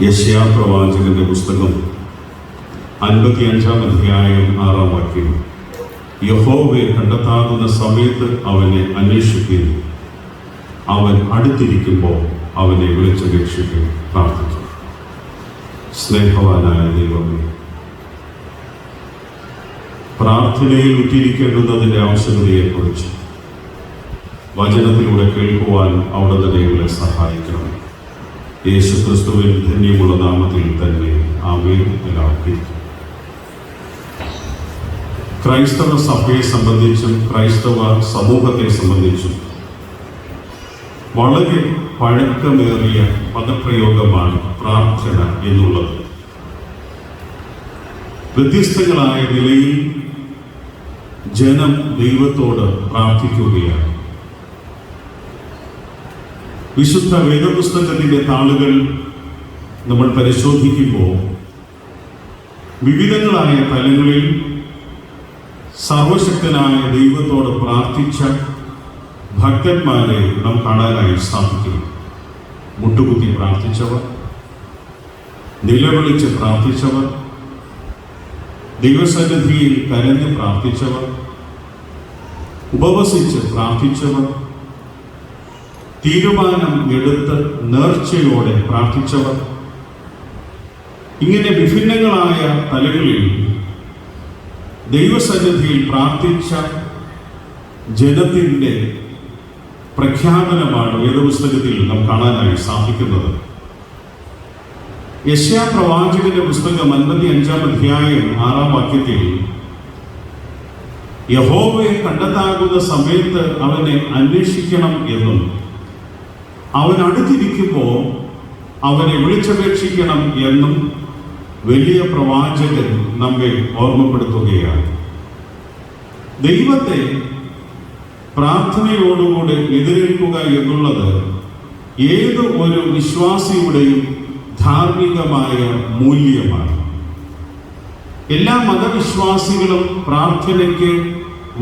യെശയ്യാ പ്രവാചകന്റെ പുസ്തകം 55-ാം അധ്യായം 6-ാം വാക്യം. യഹോവയെ കണ്ടെത്താകുന്ന സമയത്ത് അവനെ അന്വേഷിക്കുകയും അവൻ അടുത്തിരിക്കുമ്പോൾ അവനെ വിളിച്ചപേക്ഷിക്കുകയും പ്രാർത്ഥിക്കും. സ്നേഹവാനായ ദൈവമേ, പ്രാർത്ഥനയിൽ ഉറ്റിരിക്കേണ്ടുന്നതിൻ്റെ ആവശ്യകതയെക്കുറിച്ച് വചനത്തിലൂടെ കേൾക്കുവാൻ അവിടുത്തെ ദൈവങ്ങളെ സഹായിക്കണം. യേശുക്രിസ്തുവിൻ ധന്യമുള്ള നാമത്തിൽ തന്നെ ആമേൻ. എല്ലാവർക്കും ക്രൈസ്തവ സഭയെ സംബന്ധിച്ചും ക്രൈസ്തവ സമൂഹത്തെ സംബന്ധിച്ചും വളരെ പഴക്കമേറിയ പദപ്രയോഗമാണ് പ്രാർത്ഥന എന്നുള്ളത്. വ്യത്യസ്തങ്ങളായ നിലയിൽ ജനം ദൈവത്തോട് പ്രാർത്ഥിക്കുകയാണ്. വിശുദ്ധ വേദപുസ്തകത്തിൻ്റെ താളുകൾ നമ്മൾ പരിശോധിക്കുമ്പോൾ വിവിധങ്ങളായ തലങ്ങളിൽ സർവശക്തനായ ദൈവത്തോട് പ്രാർത്ഥിച്ച ഭക്തന്മാരെ നാം കാണാനായി സാധിക്കും. മുട്ടുകുത്തി പ്രാർത്ഥിച്ചവർ, നിലവിളിച്ച് പ്രാർത്ഥിച്ചവർ, ദൈവസന്നിധിയിൽ കരഞ്ഞ് പ്രാർത്ഥിച്ചവർ, ഉപവസിച്ച് പ്രാർത്ഥിച്ചവർ, തീരുമാനം എടുത്ത് നേർച്ചയോടെ പ്രാർത്ഥിച്ചവർ, ഇങ്ങനെ വിഭിന്നങ്ങളായ തലങ്ങളിൽ ദൈവസന്നിധിയിൽ പ്രാർത്ഥിച്ച ജനത്തിൻ്റെ പ്രഖ്യാപനമാണ് വേദപുസ്തകത്തിൽ നാം കാണാനായി സാധിക്കുന്നത്. യെശയ്യാ പ്രവാചകന്റെ പുസ്തകം 55-ാം അധ്യായം 6-ാം വാക്യത്തിൽ യഹോവയെ കണ്ടെത്താകുന്ന സമയത്ത് അവനെ അന്വേഷിക്കണം എന്നും അവൻ അടുത്തിരിക്കുമ്പോൾ അവനെ വിളിച്ചപേക്ഷിക്കണം എന്നും വലിയ പ്രവാചകൻ നമ്മെ ഓർമ്മപ്പെടുത്തുകയാണ്. ദൈവത്തെ പ്രാർത്ഥനയോടുകൂടെ എതിരേൽക്കുക എന്നുള്ളത് ഏത് ഒരു വിശ്വാസിയുടെയും ധാർമ്മികമായ മൂല്യമാണ്. എല്ലാ മതവിശ്വാസികളും പ്രാർത്ഥനയ്ക്ക്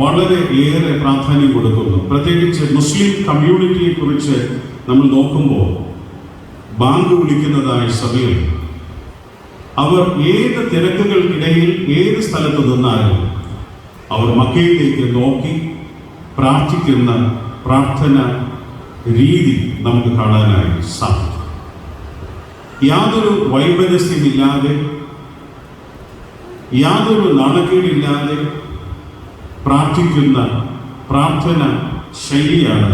വളരെ ഏറെ പ്രാധാന്യം കൊടുക്കുന്നു. പ്രത്യേകിച്ച് മുസ്ലിം കമ്മ്യൂണിറ്റിയെ കുറിച്ച് നമ്മൾ നോക്കുമ്പോൾ ബാങ്ക് വിളിക്കുന്നതായ സമയം അവർ ഏത് തിരക്കുകൾക്കിടയിൽ ഏത് സ്ഥലത്ത് നിന്നാലും അവർ മക്കയിലേക്ക് നോക്കി പ്രാർത്ഥിക്കുന്ന പ്രാർത്ഥന രീതി നമുക്ക് കാണാനായി സാധിക്കും. യാതൊരു വൈമനസ്യമില്ലാതെ, യാതൊരു നാണക്കേടില്ലാതെ പ്രാർത്ഥിക്കുന്ന പ്രാർത്ഥന ശൈലിയാണ്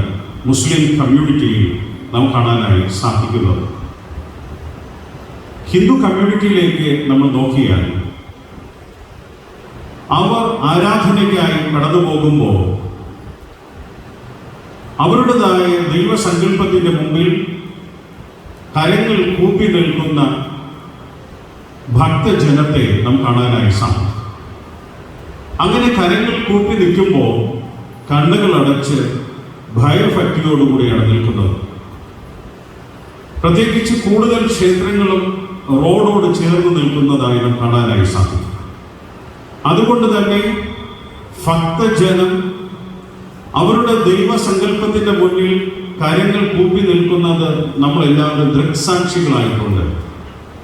മുസ്ലിം കമ്മ്യൂണിറ്റിയിൽ നാം കാണാനായി സാധിക്കുന്നത്. ഹിന്ദു കമ്മ്യൂണിറ്റിയിലേക്ക് നമ്മൾ നോക്കിയാൽ അവർ ആരാധനയ്ക്കായി കടന്നു പോകുമ്പോൾ അവരുടേതായ ദൈവസങ്കല്പത്തിൻ്റെ മുമ്പിൽ കരങ്ങൾ കൂപ്പി നിൽക്കുന്ന ഭക്തജനത്തെ നാം കാണാനായി സാധിക്കും. അങ്ങനെ കരങ്ങൾ കൂപ്പി നിൽക്കുമ്പോൾ കണ്ണുകൾ അടച്ച് ഭയഭക്തിയോടുകൂടിയാണ് നിൽക്കുന്നത്. പ്രത്യേകിച്ച് കൂടുതൽ ക്ഷേത്രങ്ങളും റോഡോട് ചേർന്ന് നിൽക്കുന്നതായി നാം കാണാനായി സാധിക്കും. അതുകൊണ്ട് തന്നെ ഭക്തജനം അവരുടെ ദൈവസങ്കല്പത്തിൻ്റെ മുന്നിൽ കരങ്ങൾ കൂപ്പി നിൽക്കുന്നത് നമ്മളെല്ലാവരും ദൃക്സാക്ഷികളായിട്ടുണ്ട്.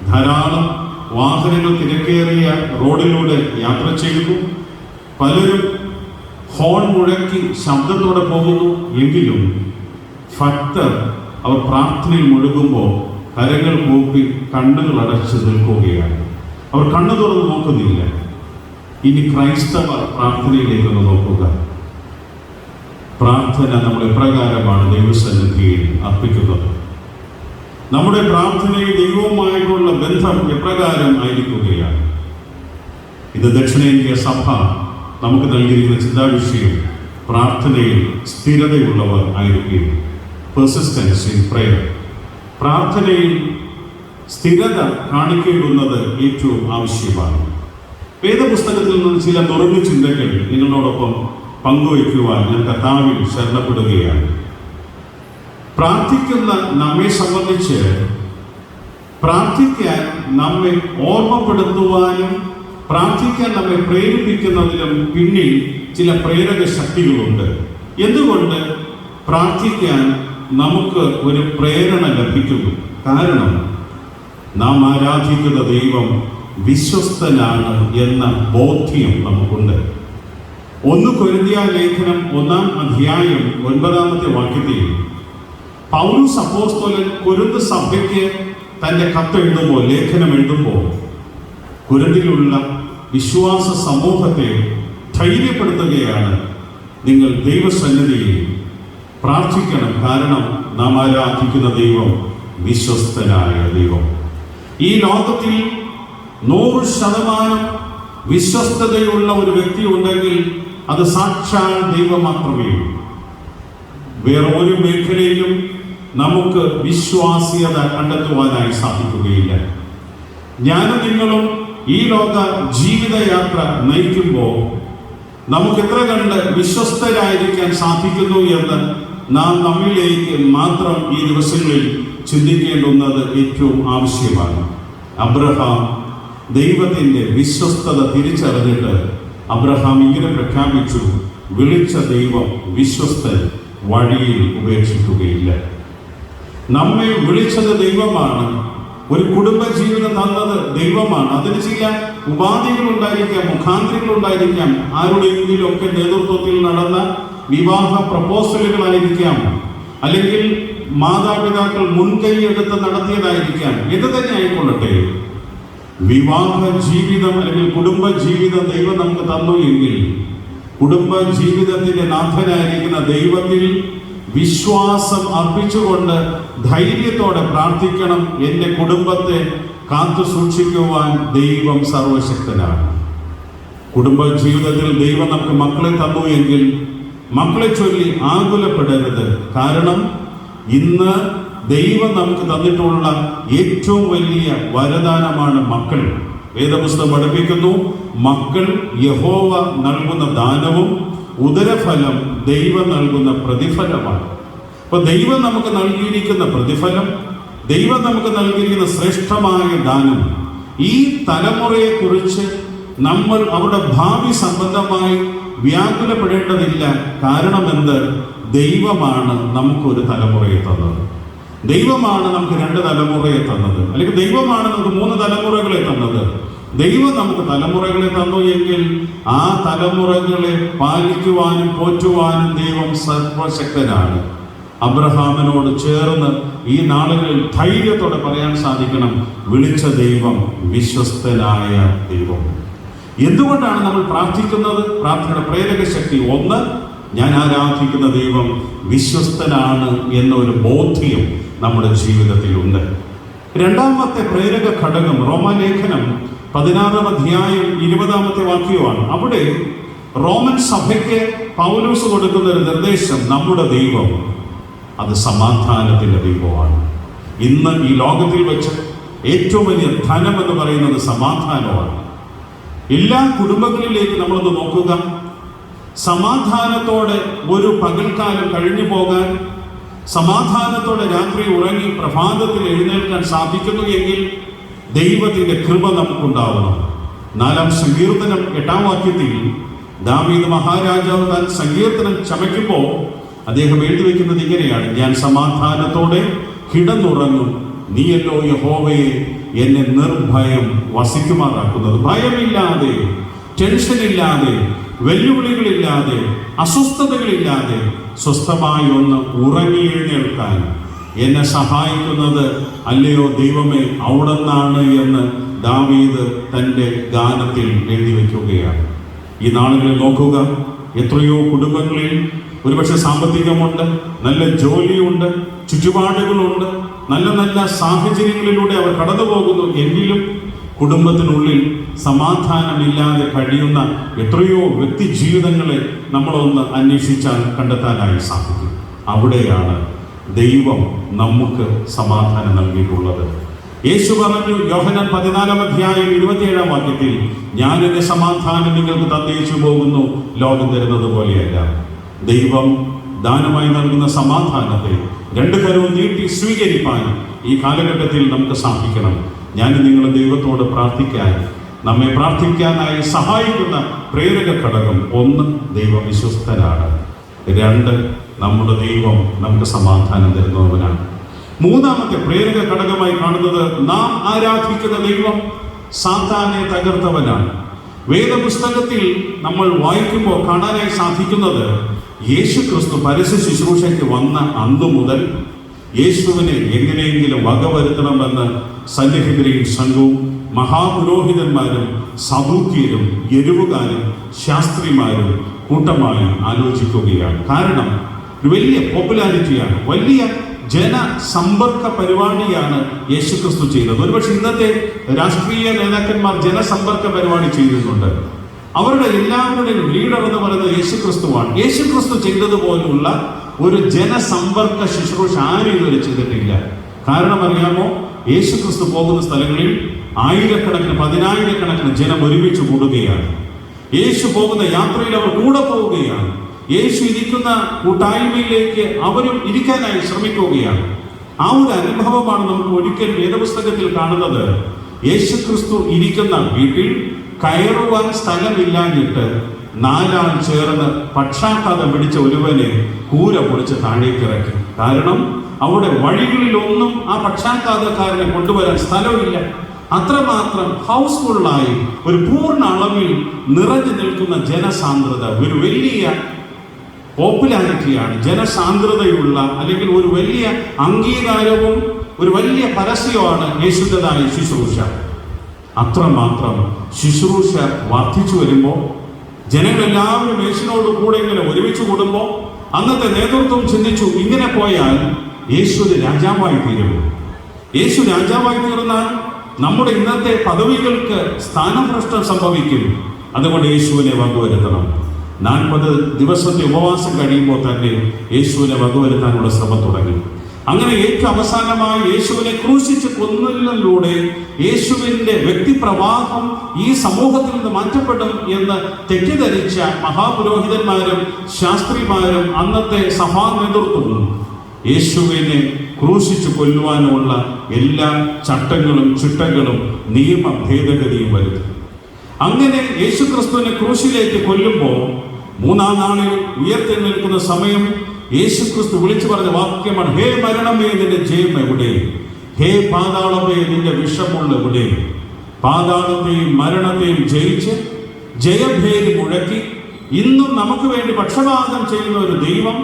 ധാരാളം വാഹനങ്ങൾ തിരക്കേറിയ റോഡിലൂടെ യാത്ര ചെയ്യുന്നു. പലരും ഹോൺ മുഴക്കി ശബ്ദത്തോടെ പോകുന്നു. എങ്കിലും ഭക്തർ അവർ പ്രാർത്ഥനയിൽ മുഴുകുമ്പോൾ കരങ്ങൾ കൂപ്പി കണ്ണുകൾ അടച്ച് നിൽക്കുകയാണ്. അവർ കണ്ണു തുറന്ന് നോക്കുന്നില്ല. ഇനി ക്രൈസ്തവ പ്രാർത്ഥനയിലേക്കൊന്ന് നോക്കുക. പ്രാർത്ഥന നമ്മൾ എപ്രകാരമാണ് ദൈവസന്നിധിയിൽ അർപ്പിക്കുന്നത്? നമ്മുടെ പ്രാർത്ഥനയിൽ ദൈവവുമായിട്ടുള്ള ബന്ധം എപ്രകാരം ആയിരിക്കുകയാണ്? ഇത് ദക്ഷിണേന്ത്യ സഭ നമുക്ക് നൽകിയിരിക്കുന്ന ചിന്താവിഷയം പ്രാർത്ഥനയിൽ സ്ഥിരതയുള്ളവർ ആയിരിക്കും. Persistence in prayer. പ്രാർത്ഥനയിൽ സ്ഥിരത കാണിക്കേണ്ടുന്നത് ഏറ്റവും ആവശ്യമാണ്. വേദപുസ്തകത്തിൽ നിന്ന് ചില നുറുങ്ങു ചിന്തകൾ നിങ്ങളോടൊപ്പം പങ്കുവയ്ക്കുവാൻ ഞാൻ കർത്താവിൽ ശരണപ്പെടുകയാണ്. പ്രാർത്ഥിക്കുന്ന നമ്മെ സംബന്ധിച്ച് പ്രാർത്ഥിക്കാൻ നമ്മെ ഓർമ്മപ്പെടുത്തുവാനും പ്രാർത്ഥിക്കാൻ നമ്മെ പ്രേരിപ്പിക്കുന്നതിലും പിന്നിൽ ചില പ്രേരക ശക്തികളുണ്ട്. എന്തുകൊണ്ട് പ്രാർത്ഥിക്കാൻ നമുക്ക് ഒരു പ്രേരണ ലഭിക്കുന്നു? കാരണം നാം ആരാധിക്കുന്ന ദൈവം വിശ്വസ്തനാണ് എന്ന ബോധ്യം നമുക്കുണ്ട്. 1 കൊരിന്ത്യർ ലേഖനം 1-ാം അധ്യായം 9-ാമത്തെ വാക്യത്തിൽ പൗലോസ് അപ്പോസ്തലൻ കൊരിന്ത് സഭയ്ക്ക് തന്റെ കത്തെഴുതുമ്പോൾ, ലേഖനം എഴുതുമ്പോൾ, കൊരിന്തിലുള്ള വിശ്വാസ സമൂഹത്തെ ധൈര്യപ്പെടുത്തുകയാണ്. നിങ്ങൾ ദൈവസന്നിധിയിൽ പ്രാർത്ഥിക്കണം, കാരണം നാം ആരാധിക്കുന്ന ദൈവം വിശ്വസ്തനായ ദൈവം. ഈ ലോകത്തിൽ 100% വിശ്വസ്തതയുള്ള ഒരു വ്യക്തി ഉണ്ടെങ്കിൽ അത് സാക്ഷാൽ ദൈവം മാത്രമേ. വേറെ ഒരു മേഖലയിലും നമുക്ക് വിശ്വാസ്യത കണ്ടെത്തുവാനായി സാധിക്കുകയില്ല. ഞാനും നിങ്ങളും ഈ ലോക ജീവിതയാത്ര നയിക്കുമ്പോൾ നമുക്ക് എത്ര കണ്ട് വിശ്വസ്തരായിരിക്കാൻ സാധിക്കുന്നു എന്ന് നാം നമ്മിലേക്ക് മാത്രം ഈ ദിവസങ്ങളിൽ ചിന്തിക്കേണ്ടുന്നത് ഏറ്റവും ആവശ്യമാണ്. അബ്രഹാം ദൈവത്തിൻ്റെ വിശ്വസ്തത തിരിച്ചറിഞ്ഞിട്ട് അബ്രഹാം ഇങ്ങനെ പ്രഖ്യാപിച്ചു, വിളിച്ച ദൈവം വിശ്വസ്തൻ, വഴിയിൽ ഉപേക്ഷിക്കുകയില്ല. നമ്മെ വിളിച്ചത് ദൈവമാണ്. ഒരു കുടുംബ ജീവിതം തന്നത് ദൈവമാണ്. അതിന് ചില ഉപാധികൾ ഉണ്ടായിരിക്കാം, മുഖാന്തരങ്ങൾ ഉണ്ടായിരിക്കാം. ആരുടെയെങ്കിലുമൊക്കെ നേതൃത്വത്തിൽ നടന്ന വിവാഹ പ്രപ്പോസലുകളായിരിക്കാം, അല്ലെങ്കിൽ മാതാപിതാക്കൾ മുൻകൈ എടുത്ത് നടത്തിയതായിരിക്കാം. ഇത് തന്നെ ആയിക്കൊള്ളട്ടെ, വിവാഹ ജീവിതം അല്ലെങ്കിൽ കുടുംബ ജീവിതം ദൈവം നമുക്ക് തന്നു എങ്കിൽ കുടുംബ ജീവിതത്തിന്റെ നാഥനായിരിക്കുന്ന ദൈവത്തിൽ വിശ്വാസം അർപ്പിച്ചുകൊണ്ട് ധൈര്യത്തോടെ പ്രാർത്ഥിക്കണം. എൻ്റെ കുടുംബത്തെ കാത്തു സൂക്ഷിക്കുവാൻ ദൈവം സർവശക്തനാണ്. കുടുംബ ജീവിതത്തിൽ ദൈവം നമുക്ക് മക്കളെ തന്നു എങ്കിൽ മക്കളെ ചൊല്ലി ആകുലപ്പെടരുത്. കാരണം ഇന്ന് ദൈവം നമുക്ക് തന്നിട്ടുള്ള ഏറ്റവും വലിയ വരദാനമാണ് മക്കൾ. വേദപുസ്തകം പഠിപ്പിക്കുന്നു, മക്കൾ യഹോവ നൽകുന്ന ദാനവും ഉദരഫലം ദൈവം നൽകുന്ന പ്രതിഫലമാണ്. അപ്പൊ ദൈവം നമുക്ക് നൽകിയിരിക്കുന്ന പ്രതിഫലം, ദൈവം നമുക്ക് നൽകിയിരിക്കുന്ന ശ്രേഷ്ഠമായ ദാനം, ഈ തലമുറയെ കുറിച്ച് നമ്മൾ അവരുടെ ഭാവി സംബന്ധമായി വ്യാകുലപ്പെടേണ്ടതില്ല. കാരണം എന്ത്? ദൈവമാണ് നമുക്കൊരു തലമുറയെ തന്നത്, ദൈവമാണ് നമുക്ക് 2 തലമുറയെ തന്നത്, അല്ലെങ്കിൽ ദൈവമാണ് നമുക്ക് 3 തലമുറകളെ തന്നത്. ദൈവം നമുക്ക് തലമുറകളെ തന്നു എങ്കിൽ ആ തലമുറകളെ പാലിക്കുവാനും പോറ്റുവാനും ദൈവം സർവശക്തനാണ്. അബ്രഹാമിനോട് ചേർന്ന് ഈ നാളുകളിൽ ധൈര്യത്തോടെ പറയാൻ സാധിക്കണം, വിളിച്ച ദൈവം വിശ്വസ്തനായ ദൈവം. എന്തുകൊണ്ടാണ് നമ്മൾ പ്രാർത്ഥിക്കുന്നത്? പ്രാർത്ഥനയുടെ പ്രേരക ശക്തി ഒന്ന്, ഞാൻ ആരാധിക്കുന്ന ദൈവം വിശ്വസ്തനാണ് എന്നൊരു ബോധ്യം നമ്മുടെ ജീവിതത്തിലുണ്ട്. രണ്ടാമത്തെ പ്രേരക ഘടകം റോമാലേഖനം 16-ാം അധ്യായം 20-ാമത്തെ വാക്യമാണ്. അവിടെ റോമൻ സഭയ്ക്ക് പൗലോസ് കൊടുക്കുന്ന ഒരു നിർദ്ദേശം, നമ്മുടെ ദൈവം അത് സമാധാനത്തിൻ്റെ ദൈവമാണ്. ഇന്ന് ഈ ലോകത്തിൽ വെച്ച് ഏറ്റവും വലിയ ധനം എന്ന് പറയുന്നത് സമാധാനമാണ്. എല്ലാ കുടുംബങ്ങളിലേക്ക് നമ്മളൊന്ന് നോക്കുക. സമാധാനത്തോടെ ഒരു പകൽക്കാലം കഴിഞ്ഞു പോകാൻ, സമാധാനത്തോടെ രാത്രി ഉറങ്ങി പ്രഭാതത്തിൽ എഴുന്നേൽക്കാൻ സാധിക്കുന്നു എങ്കിൽ ദൈവത്തിൻ്റെ കൃപ നമുക്കുണ്ടാവണം. 4-ാം സങ്കീർത്തനം 8-ാം വാക്യത്തിൽ ദാവീദ് മഹാരാജാവ് താൻ സങ്കീർത്തനം ചമയ്ക്കുമ്പോൾ അദ്ദേഹം എഴുതി വയ്ക്കുന്നത് ഇങ്ങനെയാണ്, ഞാൻ സമാധാനത്തോടെ കിടന്നുറങ്ങും, നീയല്ലോ യഹോവയെ എന്നെ നിർഭയം വസിക്കുമാറാക്കുന്നത്. ഭയമില്ലാതെ, ടെൻഷനില്ലാതെ, വെല്ലുവിളികളില്ലാതെ, അസ്വസ്ഥതകളില്ലാതെ സ്വസ്ഥമായി ഒന്ന് ഉറങ്ങി എഴുന്നേൽക്കാൻ എന്നെ സഹായിക്കുന്നത് അല്ലയോ ദൈവമേ അവിടുന്നാണ് എന്ന് ദാവീദ് തൻ്റെ ഗാനത്തിൽ എഴുതി വയ്ക്കുകയാണ്. ഈ നാളുകളിൽ നോക്കുക, എത്രയോ കുടുംബങ്ങളിൽ ഒരുപക്ഷെ സാമ്പത്തികമുണ്ട്, നല്ല ജോലിയുണ്ട്, ചുറ്റുപാടുകളുണ്ട്, നല്ല നല്ല സാഹചര്യങ്ങളിലൂടെ അവർ കടന്നു പോകുന്നു. എങ്കിലും കുടുംബത്തിനുള്ളിൽ സമാധാനമില്ലാതെ കഴിയുന്ന എത്രയോ വ്യക്തി ജീവിതങ്ങളെ നമ്മളൊന്ന് അന്വേഷിച്ചാൽ കണ്ടെത്താനായി സാധിക്കും. അവിടെയാണ് ദൈവം നമുക്ക് സമാധാനം നൽകിയിട്ടുള്ളത്. യേശു പറഞ്ഞു, യോഹന്നാൻ 14-ാം അധ്യായം 27-ാം വാക്യത്തിൽ, ഞാൻ എൻ്റെ സമാധാനം നിങ്ങൾക്ക് തന്നേച്ചു പോകുന്നു, ലോകം തരുന്നത് പോലെയല്ല. ദൈവം ദാനമായി നൽകുന്ന സമാധാനത്തെ 2 കരവും നീട്ടി സ്വീകരിപ്പാൻ ഈ കാലഘട്ടത്തിൽ നമുക്ക് സാധിക്കണം. ഞാൻ നിങ്ങൾ ദൈവത്തോട് പ്രാർത്ഥിക്കാൻ, നമ്മെ പ്രാർത്ഥിക്കാനായി സഹായിക്കുന്ന പ്രേരക ഘടകം 1, ദൈവം വിശ്വസ്തനാണ്. 2, നമ്മുടെ ദൈവം നമുക്ക് സമാധാനം തരുന്നവനാണ്. മൂന്നാമത്തെ പ്രേരക ഘടകമായി കാണുന്നത് നാം ആരാധിക്കുന്ന ദൈവം സാത്താനെ തകർത്തവനാണ്. വേദപുസ്തകത്തിൽ നമ്മൾ വായിക്കുമ്പോൾ കാണാനായി സാധിക്കുന്നത് യേശു ക്രിസ്തു പരസ്യ ശുശ്രൂഷയ്ക്ക് വന്ന അന്നു മുതൽ യേശുവിനെ എങ്ങനെയെങ്കിലും വകവരുത്തണമെന്ന് സന്നിഹിതരെയും സംഘവും മഹാപുരോഹിതന്മാരും സദൂക്യരും എരുവുകാരും ശാസ്ത്രിമാരും കൂട്ടമായി ആലോചിക്കുകയാണ്. കാരണം ഒരു വലിയ പോപ്പുലാരിറ്റിയാണ്, വലിയ ജനസമ്പർക്ക പരിപാടിയാണ് യേശുക്രിസ്തു ചെയ്തത്. ഒരുപക്ഷെ ഇന്നത്തെ രാഷ്ട്രീയ നേതാക്കന്മാർ ജനസമ്പർക്ക പരിപാടി ചെയ്യുന്നുണ്ട്. അവരുടെ എല്ലാവരുടെയും ലീഡർ എന്ന് പറയുന്നത് യേശുക്രിസ്തുവാണ്. യേശുക്രിസ്തു ചെയ്തതുപോലുള്ള ഒരു ജനസമ്പർക്ക ശുശ്രൂഷ ആരും ഇതുവരെ ചെയ്തിട്ടില്ല. കാരണം അറിയാമോ, യേശുക്രിസ്തു പോകുന്ന സ്ഥലങ്ങളിൽ ആയിരക്കണക്കിന് പതിനായിരക്കണക്കിന് ജനം ഒരുമിച്ച് കൂടുകയാണ്. യേശു പോകുന്ന യാത്രയിൽ അവർ കൂടെ പോവുകയാണ്. യേശു ഇരിക്കുന്ന കൂട്ടായ്മയിലേക്ക് അവരും ഇരിക്കാനായി ശ്രമിക്കുകയാണ്. ആ ഒരു അനുഭവമാണ് നമുക്ക് ഒരിക്കൽ വേദപുസ്തകത്തിൽ കാണുന്നത്. യേശുക്രിസ്തു ഇരിക്കുന്ന വീട്ടിൽ കയറുവാൻ സ്ഥലമില്ലാഞ്ഞിട്ട് 4 ആൾ ചേർന്ന് പക്ഷാഘാതം പിടിച്ച ഒരുവനെ കൂര പൊളിച്ച് താഴേക്ക് ഇറക്കി. കാരണം അവിടെ വഴികളിലൊന്നും ആ പക്ഷാഘാതക്കാരനെ കൊണ്ടുവരാൻ സ്ഥലമില്ല. അത്രമാത്രം ഹൗസ്ഫുള്ളായി ഒരു പൂർണ്ണ അളവിൽ നിറഞ്ഞു നിൽക്കുന്ന ജനസാന്ദ്രത, ഒരു വലിയ പോപ്പുലാരിറ്റിയാണ്, ജനസാന്ദ്രതയുള്ള അല്ലെങ്കിൽ ഒരു വലിയ അംഗീകാരവും ഒരു വലിയ പരസ്യമാണ് യേശുവിൻ്റെതായ ശുശ്രൂഷ. അത്രമാത്രം ശുശ്രൂഷ വർദ്ധിച്ചു വരുമ്പോൾ ജനങ്ങളെല്ലാവരും യേശുവിനോട് കൂടെ ഇങ്ങനെ ഒരുമിച്ച് കൂടുമ്പോൾ അന്നത്തെ നേതൃത്വം ചിന്തിച്ചു, ഇങ്ങനെ പോയാൽ യേശു രാജാവായി തീരും. യേശു രാജാവായി തീർന്നാൽ നമ്മുടെ ഇന്നത്തെ പദവികൾക്ക് സ്ഥാനഭ്രഷ്ടം സംഭവിക്കും. അതുകൊണ്ട് യേശുവിനെ വകവരുത്തണം. 40 ദിവസത്തെ ഉപവാസം കഴിയുമ്പോൾ തന്നെ യേശുവിനെ വകവരുത്താനുള്ള ശ്രമം തുടങ്ങി. അങ്ങനെ ഏറ്റവും അവസാനമായി യേശുവിനെ ക്രൂശിച്ച് കൊന്നതിലൂടെ യേശുവിൻ്റെ വ്യക്തിപ്രവാഹം ഈ സമൂഹത്തിൽ നിന്ന് മാറ്റപ്പെടും എന്ന് തെറ്റിദ്ധരിച്ച മഹാപുരോഹിതന്മാരും ശാസ്ത്രിമാരും അന്നത്തെ സഭാ നേതൃത്വവും യേശുവിനെ ക്രൂശിച്ച് കൊല്ലുവാനുള്ള എല്ലാ ചട്ടങ്ങളും ചിട്ടകളും നിയമ ഭേദഗതിയും വരുത്തി. അങ്ങനെ യേശുക്രിസ്തുവിനെ ക്രൂശിലേക്ക് കൊല്ലുമ്പോൾ 3-ാം നാളിൽ ഉയർത്തെഴുന്നേൽക്കുന്ന സമയം യേശുക്രിസ്തു വിളിച്ചു പറഞ്ഞ വാക്യമാണ്, ഹേ മരണമേ നിന്റെ ജയം എവിടെ, ഹേ പാതാളമേ നിന്റെ വിഷമുള്ള എവിടെ. പാതാളത്തെയും മരണത്തെയും ജയിച്ച് ജയഭേരി മുഴക്കി ഇന്നും നമുക്ക് വേണ്ടി പക്ഷപാതം ചെയ്യുന്ന ഒരു ദൈവം,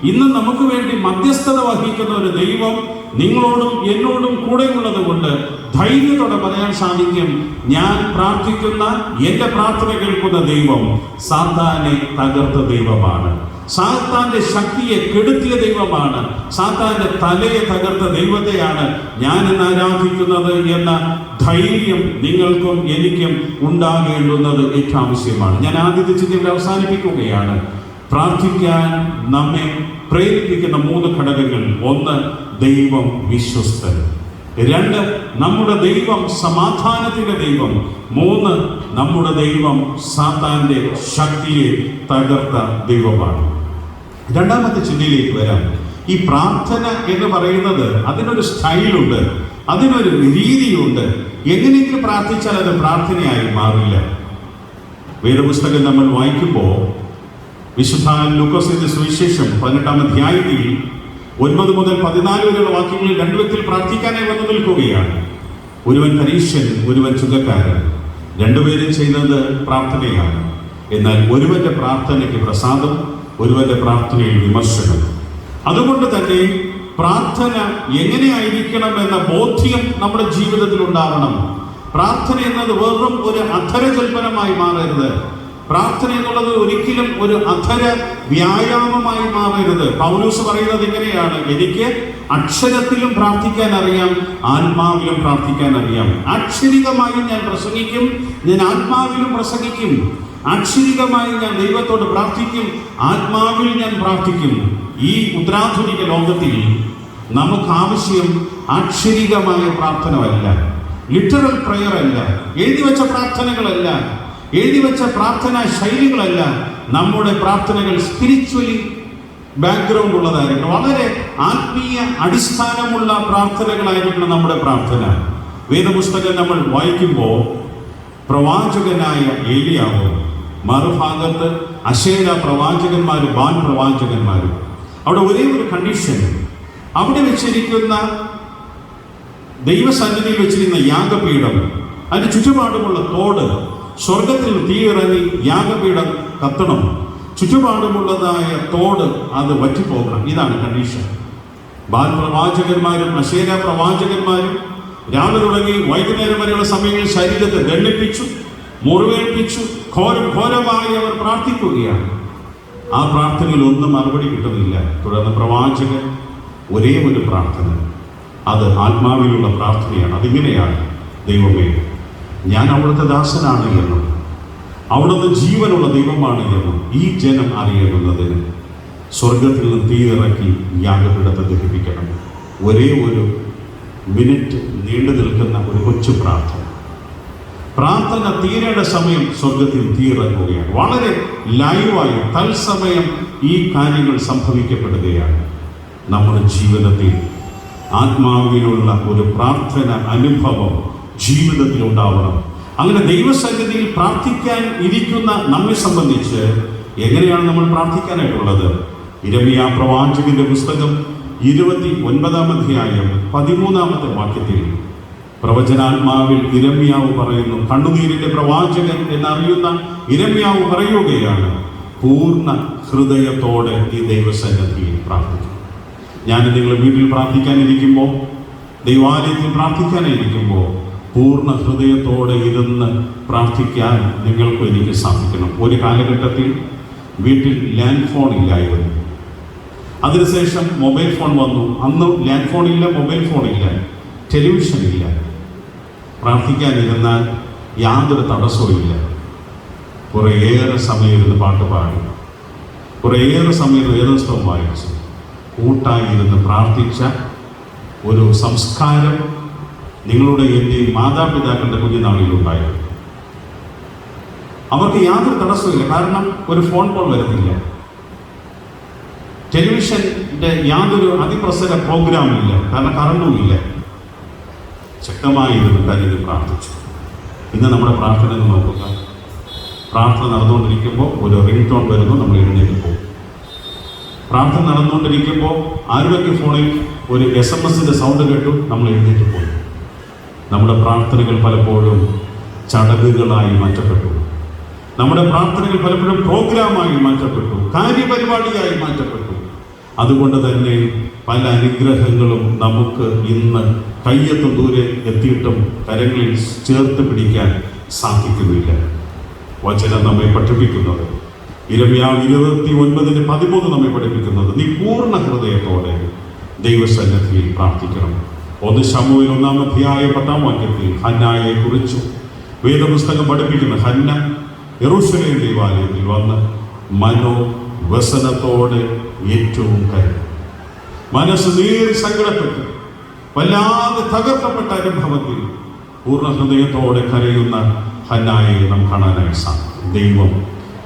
ഇന്നും നമുക്ക് വേണ്ടി മധ്യസ്ഥത വഹിക്കുന്ന ഒരു ദൈവം നിങ്ങളോടും എന്നോടും കൂടെയുള്ളത് കൊണ്ട് ധൈര്യത്തോടെ പറയാൻ സാധിക്കും, ഞാൻ പ്രാർത്ഥിക്കുന്ന, എൻ്റെ പ്രാർത്ഥന കേൾക്കുന്ന ദൈവം സാത്താനെ തകർത്ത ദൈവമാണ്, സാത്താന്റെ ശക്തിയെ കെടുത്തിയ ദൈവമാണ്, സാത്താന്റെ തലയെ തകർത്ത ദൈവത്തെയാണ് ഞാൻ ഇന്ന് ആരാധിക്കുന്നത് എന്ന ധൈര്യം നിങ്ങൾക്കും എനിക്കും ഉണ്ടാകേണ്ടുന്നത് ഏറ്റവും ആവശ്യമാണ്. ഞാൻ ആദ്യത്തെ ചിന്തയിൽ അവസാനിപ്പിക്കുകയാണ്. പ്രാർത്ഥിക്കാൻ നമ്മെ പ്രേരിപ്പിക്കുന്ന 3 ഘടകങ്ങൾ. 1, ദൈവം വിശ്വസ്തൻ. 2, നമ്മുടെ ദൈവം സമാധാനത്തിന്റെ ദൈവം. 3, നമ്മുടെ ദൈവം സാത്താന്റെ ശക്തിയെ തകർത്ത ദൈവമാണ്. രണ്ടാമത്തെ ചിന്തയിലേക്ക് വരാം. ഈ പ്രാർത്ഥന എന്ന് പറയുന്നത് അതിനൊരു സ്റ്റൈലുണ്ട്, അതിനൊരു രീതിയുണ്ട്. എങ്ങനെയെങ്കിലും പ്രാർത്ഥിച്ചാൽ അത് പ്രാർത്ഥനയായി മാറില്ല. വേദപുസ്തകം നമ്മൾ വായിക്കുമ്പോൾ വിശുദ്ധ ലൂക്കോസിന്റെ സുവിശേഷം 18-ാം അധ്യായത്തിൽ 9 മുതൽ 14 വരെയുള്ള വാക്യങ്ങളിൽ 2 വ്യക്തികൾ പ്രാർത്ഥിക്കാനായി വന്നു നിൽക്കുകയാണ്. ഒരുവൻ പരീശൻ, ഒരുവൻ ചുങ്കക്കാരൻ. 2 പേരും ചെയ്യുന്നത് പ്രാർത്ഥനയാണ്. എന്നാൽ ഒരുവന്റെ പ്രാർത്ഥനയ്ക്ക് പ്രസാദം, ഒരുവന്റെ പ്രാർത്ഥനയിൽ വിമർശനം. അതുകൊണ്ട് തന്നെ പ്രാർത്ഥന എങ്ങനെയായിരിക്കണം എന്ന ബോധ്യം നമ്മുടെ ജീവിതത്തിൽ ഉണ്ടാവണം. പ്രാർത്ഥന എന്നത് വെറും ഒരു അധരജൽപ്പനമായി മാറരുത്. പ്രാർത്ഥന എന്നുള്ളത് ഒരിക്കലും ഒരു അധര വ്യായാമമായി മാറരുത്. പൗലോസ് പറയുന്നത് ഇങ്ങനെയാണ്, എനിക്ക് അക്ഷരത്തിലും പ്രാർത്ഥിക്കാൻ അറിയാം, ആത്മാവിലും പ്രാർത്ഥിക്കാൻ അറിയാം. അക്ഷരികമായി ഞാൻ പ്രസംഗിക്കും, ഞാൻ ആത്മാവിലും പ്രസംഗിക്കും. അക്ഷരികമായി ഞാൻ ദൈവത്തോട് പ്രാർത്ഥിക്കും, ആത്മാവിൽ ഞാൻ പ്രാർത്ഥിക്കും. ഈ ഉത്തരാധുനിക ലോകത്തിൽ നമുക്ക് ആവശ്യം അക്ഷരികമായ പ്രാർത്ഥന അല്ല, ലിറ്ററൽ പ്രയർ അല്ല, എഴുതി വെച്ച പ്രാർത്ഥനകളല്ല, എഴുതി വെച്ച പ്രാർത്ഥനാ ശൈലികളല്ല. നമ്മുടെ പ്രാർത്ഥനകൾ സ്പിരിച്വലി ബാക്ക്ഗ്രൗണ്ട് ഉള്ളതായിരിക്കണം, വളരെ ആത്മീയ അടിസ്ഥാനമുള്ള പ്രാർത്ഥനകളായിരിക്കണം നമ്മുടെ പ്രാർത്ഥന. വേദപുസ്തകം നമ്മൾ വായിക്കുമ്പോൾ പ്രവാചകനായ ഏലിയാവും മറുഭാഗത്ത് അശേര പ്രവാചകന്മാരും ബാൽ പ്രവാചകന്മാരും. അവിടെ ഒരേ ഒരു കണ്ടീഷൻ, അവിടെ വെച്ചിരിക്കുന്ന ദൈവസന്നിധിയിൽ വെച്ചിരുന്ന യാഗപീഠം, അതിന് ചുറ്റുപാടുമുള്ള തോട്, സ്വർഗത്തിൽ തീയിറങ്ങി യാഗപീഠം കത്തണം, ചുറ്റുപാടുമുള്ളതായ തോട് അത് വറ്റിപ്പോകണം. ഇതാണ് കണ്ടീഷൻ. ബാൽ പ്രവാചകന്മാരും അശേര പ്രവാചകന്മാരും രാവിലെ തുടങ്ങി വൈകുന്നേരം വരെയുള്ള സമയങ്ങളിൽ ശരീരത്തെ ദണ്ഡിപ്പിച്ചു, മുറിവേൽപ്പിച്ചു, ഘോരമായി അവർ പ്രാർത്ഥിക്കുകയാണ്. ആ പ്രാർത്ഥനയിൽ ഒന്നും മറുപടി കിട്ടുന്നില്ല. തുടർന്ന് പ്രവാചകൻ ഒരേ ഒരു പ്രാർത്ഥന, അത് ആത്മാവിലുള്ള പ്രാർത്ഥനയാണ്. അതിങ്ങനെയാണ്: ദൈവമേ, ഞാൻ അവിടുത്തെ ദാസനാണ് എന്നും അവിടുന്ന് ജീവനുള്ള ദൈവമാണ് എന്നും ഈ ജനം അറിയുന്നതിന് സ്വർഗത്തിൽ നിന്ന് തീയിറക്കി യാഗപീഠത്തെ ദഹിപ്പിക്കണം. ഒരേ ഒരു മിനിറ്റ് നീണ്ടു നിൽക്കുന്ന ഒരു കൊച്ചു പ്രാർത്ഥന. പ്രാർത്ഥന തീരേണ്ട സമയം സ്വർഗത്തിൽ തീയിറങ്ങുകയാണ്. വളരെ ലൈവായി തത്സമയം ഈ കാര്യങ്ങൾ സംഭവിക്കപ്പെടുകയാണ്. നമ്മുടെ ജീവിതത്തിൽ ആത്മാവിലുള്ള ഒരു പ്രാർത്ഥന അനുഭവം ജീവിതത്തിൽ ഉണ്ടാവണം. അങ്ങനെ ദൈവസന്നിധിയിൽ പ്രാർത്ഥിക്കാൻ ഇരിക്കുന്ന നമ്മെ സംബന്ധിച്ച് എങ്ങനെയാണ് നമ്മൾ പ്രാർത്ഥിക്കാനായിട്ടുള്ളത്? യിരെമ്യാ പ്രവാചകന്റെ പുസ്തകം 29-ാം അധ്യായം 13-ാമത്തെ വാക്യത്തിൽ പ്രവചനാത്മാവിൽ യിരെമ്യാവ് പറയുന്നു, കണ്ണുനീരിന്റെ പ്രവാചകൻ എന്നറിയുന്ന യിരെമ്യാവ് പറയുകയാണ്, പൂർണ്ണ ഹൃദയത്തോടെ ഈ ദൈവസന്നിധിയിൽ പ്രാർത്ഥിക്കും. ഞാൻ നിങ്ങൾ വീട്ടിൽ പ്രാർത്ഥിക്കാനിരിക്കുമ്പോൾ, ദൈവാലയത്തിൽ പ്രാർത്ഥിക്കാനിരിക്കുമ്പോൾ പൂർണ്ണ ഹൃദയത്തോടെ ഇരുന്ന് പ്രാർത്ഥിക്കാൻ നിങ്ങൾക്കും എനിക്ക് സാധിക്കണം. ഒരു കാലഘട്ടത്തിൽ വീട്ടിൽ ലാൻഡ് ഫോൺ ഇല്ലായിരുന്നു. അതിനുശേഷം മൊബൈൽ ഫോൺ വന്നു. അന്ന് ലാൻഡ് ഫോൺ ഇല്ല, മൊബൈൽ ഫോൺ ഇല്ല, ടെലിവിഷൻ ഇല്ല. പ്രാർത്ഥിക്കാനിരുന്നാൽ യാതൊരു തടസ്സവും ഇല്ല. കുറേയേറെ സമയം ഇരുന്ന് പാട്ട് പാടി, കുറേയേറെ സമയം വേദപുസ്തകം വായിച്ച്, കൂട്ടായിരുന്ന് പ്രാർത്ഥിച്ച ഒരു സംസ്കാരം നിങ്ങളുടെ എൻ്റെയും മാതാപിതാക്കളുടെ കുഞ്ഞുനാളിലുണ്ടായിരുന്നു. അവർക്ക് യാതൊരു തടസ്സമില്ല. കാരണം ഒരു ഫോൺ കോൾ വരുന്നില്ല, ടെലിവിഷൻ്റെ യാതൊരു അതിപ്രസര പ്രോഗ്രാമില്ല, കാരണം കറണ്ടും ഇല്ല. ശക്തമായിരുന്നു കരുതി പ്രാർത്ഥിച്ചു. ഇന്ന് നമ്മുടെ പ്രാർത്ഥന എന്ന് നോക്കുക. പ്രാർത്ഥന നടന്നുകൊണ്ടിരിക്കുമ്പോൾ ഒരു റിംഗ് ടോൺ വരുന്നു, നമ്മൾ എഴുന്നേറ്റ് പോകും. പ്രാർത്ഥന നടന്നുകൊണ്ടിരിക്കുമ്പോൾ ആരുടെയൊക്കെ ഫോണിൽ ഒരു SMS സൗണ്ട് കേട്ടു, നമ്മൾ എഴുന്നേറ്റ് പോയി. നമ്മുടെ പ്രാർത്ഥനകൾ പലപ്പോഴും ചടങ്ങുകളായി മാറ്റപ്പെട്ടു. നമ്മുടെ പ്രാർത്ഥനകൾ പലപ്പോഴും പ്രോഗ്രാമായി മാറ്റപ്പെട്ടു, കാര്യപരിപാടിയായി മാറ്റപ്പെട്ടു. അതുകൊണ്ട് തന്നെ പല അനുഗ്രഹങ്ങളും നമുക്ക് ഇന്ന് കയ്യെത്തും ദൂരെ എത്തിയിട്ടും കരങ്ങളിൽ ചേർത്ത് പിടിക്കാൻ സാധിക്കുന്നില്ല. വചനം നമ്മെ പഠിപ്പിക്കുന്നത്, യിരെമ്യാ 29:13 നമ്മെ പഠിപ്പിക്കുന്നത്, നീ പൂർണ്ണ ഹൃദയത്തോടെ ദൈവസന്നിധിയിൽ പ്രാർത്ഥിക്കണം. 1 ശമൂവേൽ 1-ാം അധ്യായം 10-ാം വാക്യത്തിൽ ഹന്നായെ കുറിച്ചു വേദപുസ്തകം പഠിപ്പിക്കുന്ന ഹന്ന യെരൂശലേം ദേവാലയത്തിൽ വന്ന് മനോവ്യസനത്തോടെ ഏറ്റവും കരഞ്ഞു. മനസ്സ് നേരി സങ്കടപ്പെട്ടു, വല്ലാതെ തകർക്കപ്പെട്ട അനുഭവത്തിൽ പൂർണ്ണ ഹൃദയത്തോടെ കരയുന്ന ഹന്നായെ നാം കാണാനായി സാധിക്കും. ദൈവം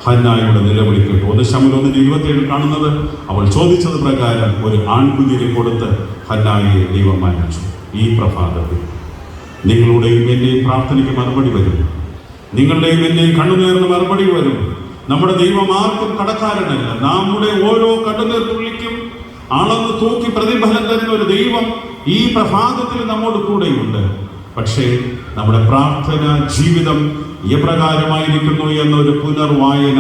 ഹന്നായുടെ നിലവിളി കേട്ടു. 1 ശമൂവേൽ 1:27 കാണുന്നത്, അവൾ ചോദിച്ചത് പ്രകാരം ഒരു ആൺകുഞ്ഞിനെ കൊടുത്ത് ഹന്നായെ ദൈവം മാനിച്ചു. ഈ പ്രഭാതത്തിൽ നിങ്ങളുടെയും എൻ്റെയും പ്രാർത്ഥനയ്ക്ക് മറുപടി വരും. നിങ്ങളുടെയും എൻ്റെയും കണ്ണുനീറിന് മറുപടി വരും. നമ്മുടെ ദൈവം ആർക്കും കടക്കാരനല്ല. നമ്മുടെ ഓരോ കണ്ണുനീർ തുള്ളിക്കും അളന്ന് തൂക്കി പ്രതിഫലം തരുന്ന ഒരു ദൈവം ഈ പ്രഭാതത്തിൽ നമ്മോട് കൂടെയുണ്ട്. പക്ഷേ നമ്മുടെ പ്രാർത്ഥന ജീവിതം എപ്രകാരമായിരിക്കുന്നു എന്നൊരു പുനർവായന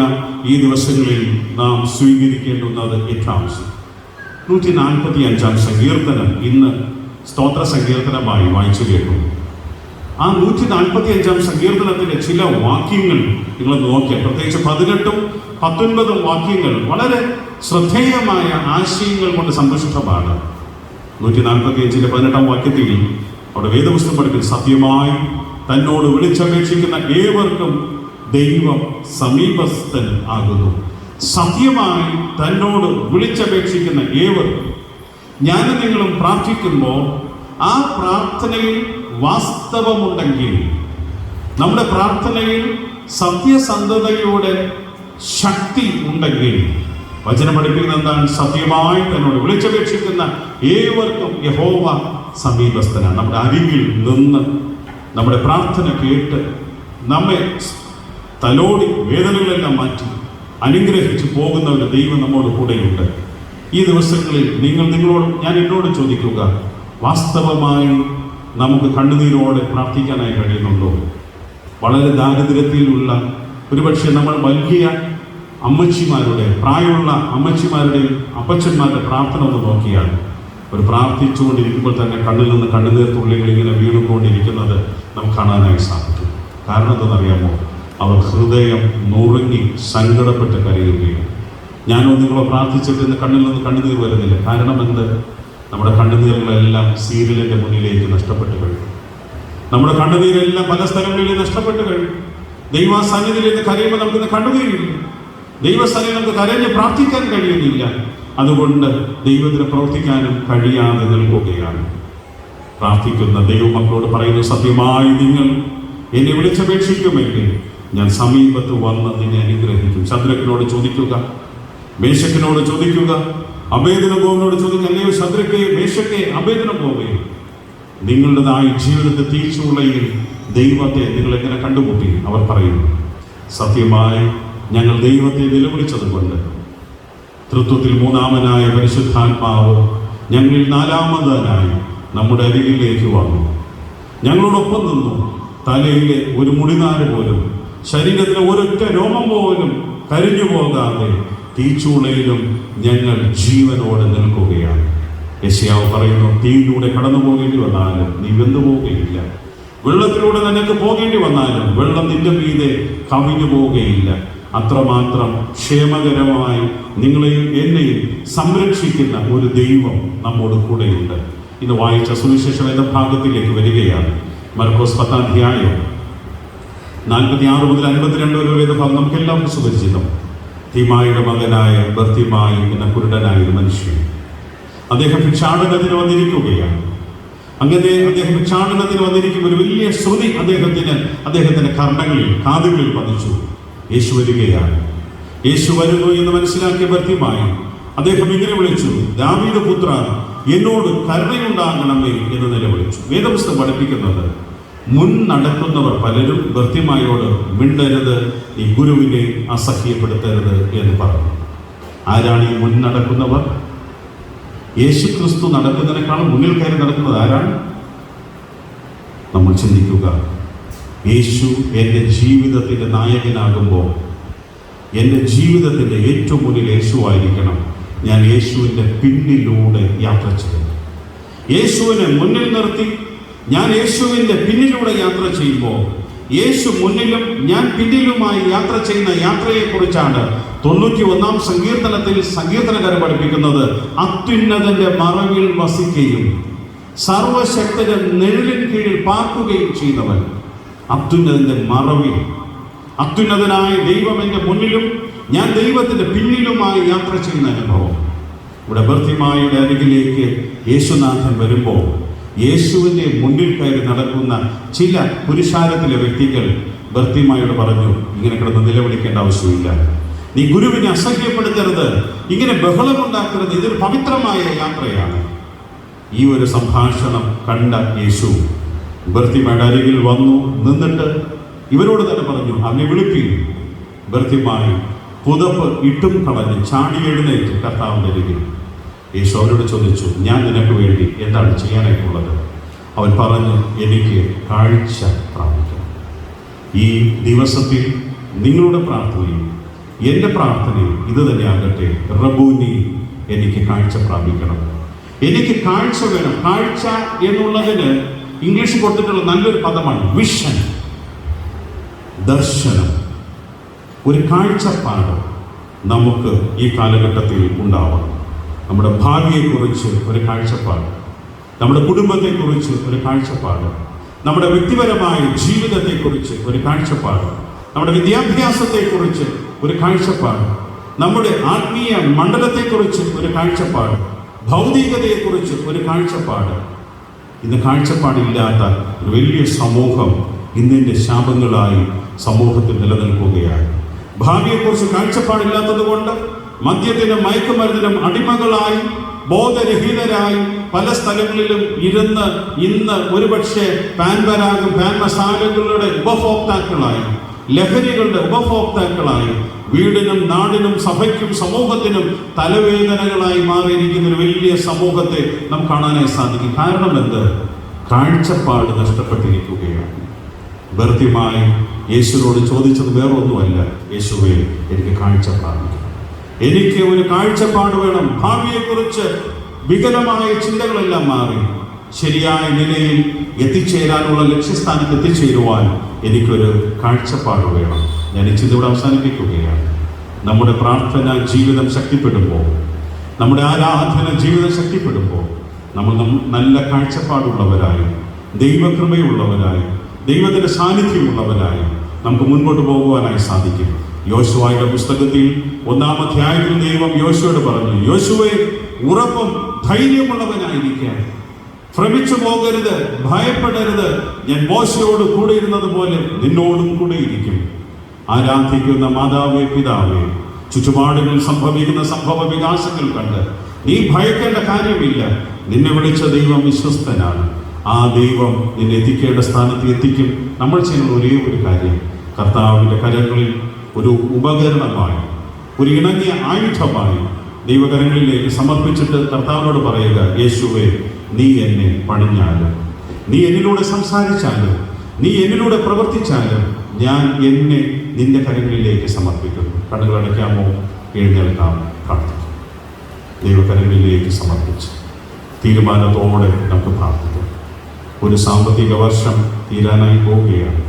ഈ ദിവസങ്ങളിൽ നാം സ്വീകരിക്കേണ്ടുന്നത് യഥാവശ്യം. 145-ാം സങ്കീർത്തനം ഇന്ന് സ്തോത്ര സങ്കീർത്തനമായി വായിച്ചു കേട്ടു. ആ 145-ാം സങ്കീർത്തനത്തിൻ്റെ ചില വാക്യങ്ങൾ നിങ്ങൾ നോക്കിയാൽ, പ്രത്യേകിച്ച് 18-ഉം 19-ഉം വാക്യങ്ങൾ വളരെ ശ്രദ്ധേയമായ ആശയങ്ങൾ കൊണ്ട് സമ്പുഷ്ടമാണ്. 145-ന്റെ 18-ാം വാക്യത്തിൽ അവിടെ വേദപുസ്തകം പഠിപ്പിൽ, സത്യമായി തന്നോട് വിളിച്ചപേക്ഷിക്കുന്ന ഏവർക്കും ദൈവം സമീപസ്ഥൻ ആകുന്നു. സത്യമായി തന്നോട് വിളിച്ചപേക്ഷിക്കുന്ന ഏവർക്കും. ഞാനും നിങ്ങളും പ്രാർത്ഥിക്കുമ്പോൾ ആ പ്രാർത്ഥനയിൽ വാസ്തവമുണ്ടെങ്കിൽ, നമ്മുടെ പ്രാർത്ഥനയിൽ സത്യസന്ധതയുടെ ശക്തി ഉണ്ടെങ്കിൽ, വചനം പഠിപ്പിക്കുന്നത് എന്താണ്? സത്യമായി തന്നോട് വിളിച്ചപേക്ഷിക്കുന്ന ഏവർക്കും യഹോവ സമീപസ്ഥനാണ്. നമ്മുടെ അരികിൽ നിന്ന് നമ്മുടെ പ്രാർത്ഥന കേട്ട് നമ്മെ തലോടി വേദനകളെല്ലാം മാറ്റി അനുഗ്രഹിച്ച് പോകുന്ന ഒരു ദൈവം നമ്മോട് കൂടെയുണ്ട്. ഈ ദിവസങ്ങളിൽ ഞാൻ എന്നോട് ചോദിക്കുക, വാസ്തവമായി നമുക്ക് കണ്ണുനീരോടെ പ്രാർത്ഥിക്കാനായി കഴിയുന്നുണ്ടോ? വളരെ ദാരിദ്ര്യത്തിലുള്ള ഒരുപക്ഷെ നമ്മൾ വലിയ അമ്മച്ചിമാരുടെ, പ്രായമുള്ള അമ്മച്ചിമാരുടെയും അപ്പച്ചന്മാരുടെ പ്രാർത്ഥന ഒന്ന് നോക്കിയാൽ ഒരു പ്രാർത്ഥിച്ചുകൊണ്ടിരിക്കുമ്പോൾ തന്നെ കണ്ണിൽ നിന്ന് കണ്ണുനീർ തുള്ളികൾ ഇങ്ങനെ വീണുകൊണ്ടിരിക്കുന്നത് നമുക്ക് കാണാനായി സാധിക്കും. കാരണം എന്തെന്നറിയാമോ? അവർ ഹൃദയം നുറുങ്ങി സങ്കടപ്പെട്ട് കരയുകയാണ്. ഞാനോ നിങ്ങളോ പ്രാർത്ഥിച്ചിട്ട് ഇന്ന് കണ്ണിൽ നിന്ന് കണ്ണുനീർ വരുന്നില്ല. കാരണം എന്ത്? നമ്മുടെ കണ്ണുനീരുകളെല്ലാം സീരിയലിൻ്റെ മുന്നിലേക്ക് നഷ്ടപ്പെട്ട് കഴിഞ്ഞു. നമ്മുടെ കണ്ണുനീരെല്ലാം പല സ്ഥലങ്ങളിൽ നഷ്ടപ്പെട്ട് കഴിഞ്ഞു. ദൈവസന്നിധിയിൽ നിന്ന് കരയുമ്പോൾ നമുക്കിന്ന് കണ്ണുനീരില്ല. ദൈവസന്നിധിയിൽ നമുക്ക് കരഞ്ഞ് പ്രാർത്ഥിക്കാൻ കഴിയുന്നില്ല. അതുകൊണ്ട് ദൈവത്തിന് പ്രവർത്തിക്കാനും കഴിയാതെ നിൽക്കുകയാണ്. പ്രാർത്ഥിക്കുന്ന ദൈവമക്കളോട് പറയുന്നു, സത്യമായി നിങ്ങൾ എന്നെ വിളിച്ചപേക്ഷിക്കുമെങ്കിൽ ഞാൻ സമീപത്ത് വന്ന് നിന്നെ അനുഗ്രഹിക്കും. ശദ്രക്കിനോട് ചോദിക്കുക, മേശക്കിനോട് ചോദിക്കുക, അബേദ്നെഗോവിനോട് ചോദിക്കുക, അല്ലയോ ശദ്രക്കെ, മേശക്കെ, അബേദ്നെഗോവേ, നിങ്ങളുടേതായ ജീവിതത്തെ തീച്ചുളയിൽ ദൈവത്തെ നിങ്ങൾ എങ്ങനെ കണ്ടുമുട്ടി? അവർ പറയുന്നു, സത്യമായി ഞങ്ങൾ ദൈവത്തെ നിലവിളിച്ചത് കൊണ്ട് തൃത്വത്തിൽ മൂന്നാമനായ പരിശുദ്ധാത്മാവ് ഞങ്ങളിൽ നാലാമതായി നമ്മുടെ അരികിലേക്ക് വന്നു, ഞങ്ങളോടൊപ്പം നിന്നു. തലയിലെ ഒരു മുടിനാര് പോലും, ശരീരത്തിലെ ഒരൊറ്റ രോമം പോലും കരിഞ്ഞു പോകാതെ തീച്ചൂളയിലും ഞങ്ങൾ ജീവനോടെ നിൽക്കുകയാണ്. യെശയ്യാവ് പറയുന്നു, തീയിലൂടെ കടന്നു പോകേണ്ടി വന്നാലും നീ വെന്തു പോവുകയില്ല, വെള്ളത്തിലൂടെ നിനക്ക് പോകേണ്ടി വന്നാലും വെള്ളം നിന്റെ മീതെ കവിഞ്ഞു പോവുകയില്ല. അത്രമാത്രം ക്ഷേമകരമായി നിങ്ങളെയും എന്നെയും സംരക്ഷിക്കുന്ന ഒരു ദൈവം നമ്മോട് കൂടെയുണ്ട്. ഇത് വായിച്ച സുവിശേഷ വേദഭാഗത്തിലേക്ക് വരികയാണ്. മർക്കോസ് 10-ാം അധ്യായം 46 മുതൽ 52 വരെ വേദഭാഗം നമുക്ക് എല്ലാവർക്കും സുപരിചിതം. തിമായിയുടെ മകനായ ബർത്തിമായി എന്ന കുരുടനായ ഒരു മനുഷ്യൻ, അദ്ദേഹം ഭിക്ഷാടനത്തിന് വന്നിരിക്കുകയാണ്. അങ്ങനെ അദ്ദേഹം ഭിക്ഷാടനത്തിന് വന്നിരിക്കുമ്പോൾ ഒരു വലിയ ശ്രുതി അദ്ദേഹത്തിന്റെ കർണങ്ങളിൽ, കാതുകളിൽ പതിച്ചു. യേശു വരികയാണ്. യേശു വരുന്നു എന്ന് മനസ്സിലാക്കിയ ബർത്തിമായി അദ്ദേഹം ഇങ്ങനെ വിളിച്ചു, ദാവീദ് പുത്ര, എന്നോട് കരുണയുണ്ടാകണമേ എന്ന് നിലവിളിച്ചു. വേദപുസ്തകം പഠിപ്പിക്കുന്നത്, മുൻ നടക്കുന്നവർ പലരും ബർത്തിമായോട് മിണ്ടരുത്, ഈ ഗുരുവിനെ അസഹ്യപ്പെടുത്തരുത് എന്ന് പറഞ്ഞു. ആരാണ് ഈ മുൻ നടക്കുന്നവർ? യേശു ക്രിസ്തു നടക്കുന്നതിനേക്കാളും മുന്നിൽ കയറി നടക്കുന്നത് ആരാണ്? നമ്മൾ ചിന്തിക്കുക. യേശു എൻ്റെ ജീവിതത്തിൻ്റെ നായകനാകുമ്പോൾ എൻ്റെ ജീവിതത്തിൻ്റെ ഏറ്റവും മുന്നിൽ യേശു ആയിരിക്കണം. ഞാൻ യേശുവിൻ്റെ പിന്നിലൂടെ യാത്ര ചെയ്യുന്നു. യേശുവിനെ മുന്നിൽ നിർത്തി ഞാൻ യേശുവിൻ്റെ പിന്നിലൂടെ യാത്ര ചെയ്യുമ്പോൾ യേശു മുന്നിലും ഞാൻ പിന്നിലുമായി യാത്ര ചെയ്യുന്ന യാത്രയെക്കുറിച്ചാണ് 91-ാം സങ്കീർത്തനത്തിൽ സങ്കീർത്തനക്കാരൻ പഠിപ്പിക്കുന്നത്. അത്യുന്നതന്റെ മറവിൽ വസിക്കുകയും സർവശക്തന്റെ നിഴലിൻ കീഴിൽ പാർക്കുകയും ചെയ്യുന്നവൻ. അത്യുന്നതന്റെ മറവിൽ, അത്യുന്നതനായ ദൈവം എൻ്റെ മുന്നിലും ഞാൻ ദൈവത്തിന്റെ പിന്നിലുമായി യാത്ര ചെയ്യുന്ന അനുഭവം. ഇവിടെ ബർത്തിമായുടെ അരികിലേക്ക് യേശുനാഥൻ വരുമ്പോൾ യേശുവിൻ്റെ മുന്നിൽ കയറി നടക്കുന്ന ചില പുരുഷാരത്തിലെ വ്യക്തികൾ ബർത്തിമായോട് പറഞ്ഞു, ഇങ്ങനെ കിടന്ന് നിലവിളിക്കേണ്ട ആവശ്യമില്ല, നീ ഗുരുവിനെ അസഹ്യപ്പെടുത്തരുത്, ഇങ്ങനെ ബഹളമുണ്ടാക്കരുത്, ഇതൊരു പവിത്രമായ യാത്രയാണ്. ഈ ഒരു സംഭാഷണം കണ്ട യേശു ബർത്തിമായുടെ അരികിൽ വന്നു നിന്നിട്ട് ഇവരോട് തന്നെ പറഞ്ഞു, അങ്ങ് വിളിപ്പീൻ. ബർത്തിമായി പുതപ്പ് ഇട്ടും കളഞ്ഞ് ചാടി എഴുന്നേറ്റ് കർത്താവിൻ്റെ അരികിൽ. യേശു അവരോട് ചോദിച്ചു, ഞാൻ നിനക്ക് വേണ്ടി എന്താണ് ചെയ്യാനായിട്ടുള്ളത്? അവൻ പറഞ്ഞു, എനിക്ക് കാഴ്ച പ്രാപിക്കണം. ഈ ദിവസത്തിൽ നിങ്ങളുടെ പ്രാർത്ഥനയും എൻ്റെ പ്രാർത്ഥനയും ഇത് തന്നെ ആകട്ടെ. റബ്ബൂനി, എനിക്ക് കാഴ്ച പ്രാപിക്കണം, എനിക്ക് കാഴ്ച വേണം. കാഴ്ച എന്നുള്ളതിന് ഇംഗ്ലീഷ് കൊടുത്തിട്ടുള്ള നല്ലൊരു പദമാണ് വിഷൻ, ദർശനം. ഒരു കാഴ്ചപ്പാട് നമുക്ക് ഈ കാലഘട്ടത്തിൽ ഉണ്ടാവണം. നമ്മുടെ ഭാവിയെക്കുറിച്ച് ഒരു കാഴ്ചപ്പാട്, നമ്മുടെ കുടുംബത്തെക്കുറിച്ച് ഒരു കാഴ്ചപ്പാട്, നമ്മുടെ വ്യക്തിപരമായ ജീവിതത്തെക്കുറിച്ച് ഒരു കാഴ്ചപ്പാട്, നമ്മുടെ വിദ്യാഭ്യാസത്തെക്കുറിച്ച് ഒരു കാഴ്ചപ്പാട്, നമ്മുടെ ആത്മീയ മണ്ഡലത്തെക്കുറിച്ച് ഒരു കാഴ്ചപ്പാട്, ഭൗതികതയെക്കുറിച്ച് ഒരു കാഴ്ചപ്പാട്. ഇന്ന് കാഴ്ചപ്പാടില്ലാത്ത ഒരു വലിയ സമൂഹം ഇന്നിൻ്റെ ശാപങ്ങളായി സമൂഹത്തിൽ നിലനിൽക്കുകയാണ്. ഭാവിയെക്കുറിച്ച് കാഴ്ചപ്പാടില്ലാത്തത് കൊണ്ട് മദ്യത്തിനും മയക്കുമരുന്നിനും അടിമകളായി ബോധരഹിതരായി പല സ്ഥലങ്ങളിലും ഇരുന്ന് ഇന്ന് ഒരുപക്ഷെ പാൻ മസാലകളുടെ ഉപഭോക്താക്കളായി, ലഹരികളുടെ ഉപഭോക്താക്കളായി, വീടിനും നാടിനും സഭയ്ക്കും സമൂഹത്തിനും തലവേദനകളായി മാറിയിരിക്കുന്ന ഒരു വലിയ സമൂഹത്തെ നമുക്ക് കാണാനായി സാധിക്കും. കാരണം എന്ത്? കാഴ്ചപ്പാട് നഷ്ടപ്പെട്ടിരിക്കുകയാണ്. ഭർത്യമായി യേശുവിനോട് ചോദിച്ചത് വേറൊന്നുമല്ല, യേശുവേ എനിക്ക് കാഴ്ച പ്രാപിക്കണം, എനിക്ക് ഒരു കാഴ്ചപ്പാട് വേണം. ഭാവിയെക്കുറിച്ച് വികലമായ ചിന്തകളെല്ലാം മാറി ശരിയായ നിലയിൽ എത്തിച്ചേരാനുള്ള ലക്ഷ്യസ്ഥാനത്ത് എത്തിച്ചേരുവാൻ എനിക്കൊരു കാഴ്ചപ്പാട് വേണം. ഞാൻ ഈ ചിന്ത ഇവിടെ അവസാനിപ്പിക്കുകയാണ്. നമ്മുടെ പ്രാർത്ഥന ജീവിതം ശക്തിപ്പെടുമ്പോൾ, നമ്മുടെ ആരാധന ജീവിതം ശക്തിപ്പെടുമ്പോൾ, നമ്മൾ നല്ല കാഴ്ചപ്പാടുള്ളവരായും ദൈവകൃപയുള്ളവരായും ദൈവത്തിൻ്റെ സാന്നിധ്യമുള്ളവരായും നമുക്ക് മുൻപോട്ട് പോകുവാനായി സാധിക്കും. യോശുവയുടെ പുസ്തകത്തിൽ 1-ാം അധ്യായത്തിൽ ദൈവം യോശുവയോട് പറഞ്ഞു, യോശുവേ ഉറപ്പും ധൈര്യമുള്ളവനായിരിക്കാൻ, ഭ്രമിച്ചു പോകരുത്, ഭയപ്പെടരുത്. ഞാൻ മോശയോട് കൂടെ ഇരുന്നത് പോലെ നിന്നോടും കൂടെ ഇരിക്കും. ആരാധിക്കുന്ന മാതാവേ, പിതാവേ, ചുറ്റുപാടുകളിൽ സംഭവിക്കുന്ന സംഭവ വികാസങ്ങൾ കണ്ട് നീ ഭയക്കേണ്ട കാര്യമില്ല. നിന്നെ വിളിച്ച ദൈവം വിശ്വസ്തനാണ്. ആ ദൈവം നിന്നെ എത്തിക്കേണ്ട സ്ഥാനത്ത് എത്തിക്കും. നമ്മൾ ചെയ്യുന്ന ഒരേ ഒരു കാര്യം, കർത്താവിൻ്റെ കരങ്ങളിൽ ഒരു ഉപകരണമായി, ഒരു ഇണങ്ങിയ ആയുധമായി ദൈവകരങ്ങളിലേക്ക് സമർപ്പിച്ചിട്ട് കർത്താവിനോട് പറയുക, യേശുവേ നീ എന്നെ പണിഞ്ഞാലും, നീ എന്നിലൂടെ സംസാരിച്ചാലും, നീ എന്നിലൂടെ പ്രവർത്തിച്ചാലും ഞാൻ എന്നെ നിന്റെ കരങ്ങളിലേക്ക് സമർപ്പിക്കുന്നു. കണ്ണുകൾ അടയ്ക്കാമോ? എഴുന്നേൽക്കാം, പ്രാർത്ഥിക്കാം. ദൈവകരങ്ങളിലേക്ക് സമർപ്പിച്ച് തീരുമാനത്തോടെ നമുക്ക് പ്രാർത്ഥിക്കാം. ഒരു സാമ്പത്തിക വർഷം തീരാനായി പോവുകയാണ്.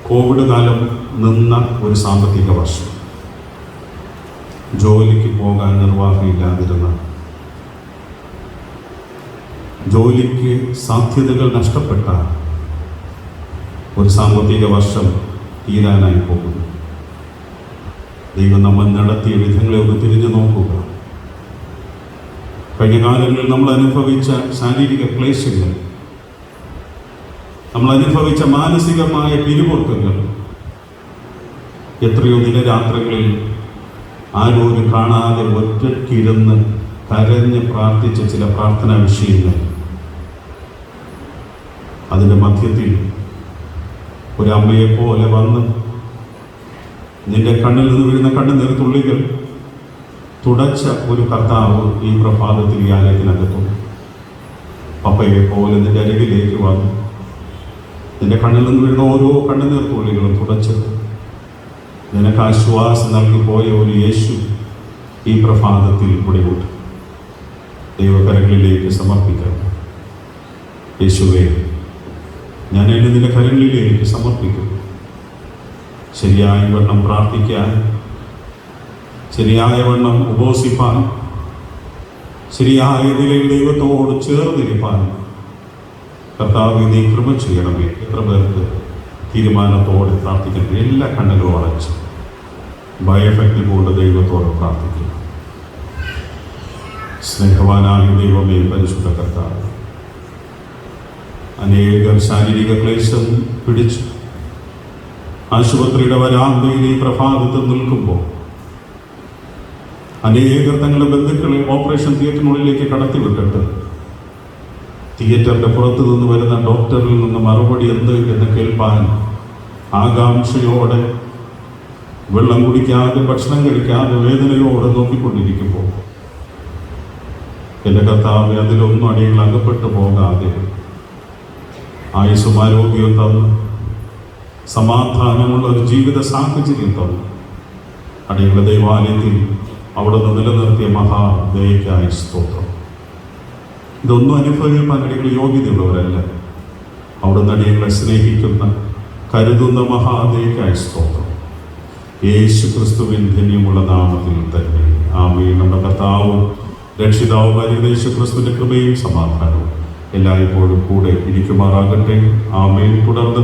കോവിഡ് കാലം നിന്ന ഒരു സാമ്പത്തിക വർഷം, ജോലിക്ക് പോകാൻ നിർവാഹമില്ലാതിരുന്ന, ജോലിക്ക് സാധ്യതകൾ നഷ്ടപ്പെട്ട ഒരു സാമ്പത്തിക വർഷം തീരാനായി പോകുന്നു. ദൈവം നമ്മൾ നടത്തിയ വിധങ്ങളെ ഒന്ന് തിരിഞ്ഞു നോക്കുക. കഴിഞ്ഞ കാലങ്ങളിൽ നമ്മൾ അനുഭവിച്ച ശാരീരിക ക്ലേശങ്ങൾ, നമ്മൾ അനുഭവിച്ച മാനസികമായ പിരിമുറുക്കങ്ങൾ, എത്രയോ ദിനരാത്രങ്ങളിൽ ആരോരും കാണാതെ ഒറ്റയ്ക്കിരുന്ന് കരഞ്ഞ് പ്രാർത്ഥിച്ച ചില പ്രാർത്ഥനാ വിഷയങ്ങൾ, അതിൻ്റെ മധ്യത്തിൽ ഒരമ്മയെ പോലെ വന്ന് നിന്റെ കണ്ണിൽ നിന്ന് വീഴുന്ന കണ്ണുനീർ തുള്ളികൾ തുടച്ച ഒരു കർത്താവ് ഈ പ്രഭാതത്തിൽ ഈ ആലയത്തിനകത്തും പപ്പയെ പോലെ നിന്റെ അരികിലേക്ക് വന്നു നിന്റെ കണ്ണിൽ നിന്ന് വീഴുന്ന ഓരോ കണ്ണുനീർ തുള്ളികളും തുടച്ച് നിനക്ക് ആശ്വാസം നൽകി പോയ ഒരു യേശു ഈ പ്രഭാതത്തിൽ കൂടെ വിട്ടു. ദൈവകരങ്ങളിലേക്ക് സമർപ്പിക്കാം. യേശുവേ, ഞാൻ എന്നെ നിന്റെ കരങ്ങളിലേക്ക് സമർപ്പിക്കുന്നു. ശരിയായ വണ്ണം പ്രാർത്ഥിക്കാൻ, ശരിയായ വണ്ണം ഉപവസിപ്പാൻ, ശരിയായ നിലയിൽ ദൈവത്തോട് ചേർന്നിരിപ്പാൻ കർത്താവേ നീ കൃപ ചെയ്യണമേ. എത്ര പേർക്ക് തീരുമാനത്തോടെ പ്രാർത്ഥിക്കണം? എല്ലാ കണ്ണുകളും അടച്ച് ഭയഭക്തി കൊണ്ട് ദൈവത്തോട് പ്രാർത്ഥിക്കുക. സ്നേഹവാനായ ദൈവമേ, പരിശുദ്ധ കർത്താവ്, അനേകം ശാരീരിക ക്ലേശം പിടിച്ചു ആശുപത്രിയുടെ വരാന്തയിൽ ഈ പ്രഭാതത്തിൽ നിൽക്കുമ്പോൾ അനേകർ തങ്ങളുടെ ബന്ധുക്കളെ ഓപ്പറേഷൻ തിയേറ്ററിനുള്ളിലേക്ക് കടത്തിവിട്ടിട്ട് തിയേറ്ററിന്റെ പുറത്തു നിന്ന് വരുന്ന ഡോക്ടറിൽ നിന്ന് മറുപടി എന്ത് എന്ന് കേൾപ്പാൻ ആകാംക്ഷയോടെ, വെള്ളം കുടിക്കാതെ ഭക്ഷണം കഴിക്കാതെ വേദനയോടെ നോക്കിക്കൊണ്ടിരിക്കുമ്പോൾ എൻ്റെ കർത്താവേ, അതിലൊന്നും അടിയങ്ങൾ അകപ്പെട്ടു പോകാതെ ആയുസ്സും ആരോഗ്യവും തന്നു സമാധാനമുള്ള ഒരു ജീവിത സാഹചര്യം തന്നു അടിയങ്ങളുടെ ദൈവാലയത്തിൽ അവിടെ നിന്ന് നിലനിർത്തിയ മഹാദയക്കായ സ്തോത്രം. ഇതൊന്നും അനുഭവിക്കാൻ അടിയങ്ങൾ യോഗ്യതയുള്ളവരല്ല. അവിടുന്ന് അടിയങ്ങളെ സ്നേഹിക്കുന്ന, കരുതുന്ന മഹാദയക്കായ സ്തോത്രം. യേശു ക്രിസ്തുവിൻ ധന്യമുള്ള നാമത്തിൽ തന്നെ ആമേൻ. നമ്മുടെ കർത്താവും രക്ഷിതാവുമായ യേശു ക്രിസ്തുവിന്റെ കൃപയും സമാധാനവും എല്ലായ്പ്പോഴും കൂടെ ഇരിക്കുമാറാകട്ടെ. ആമേൻ. തുടർന്ന്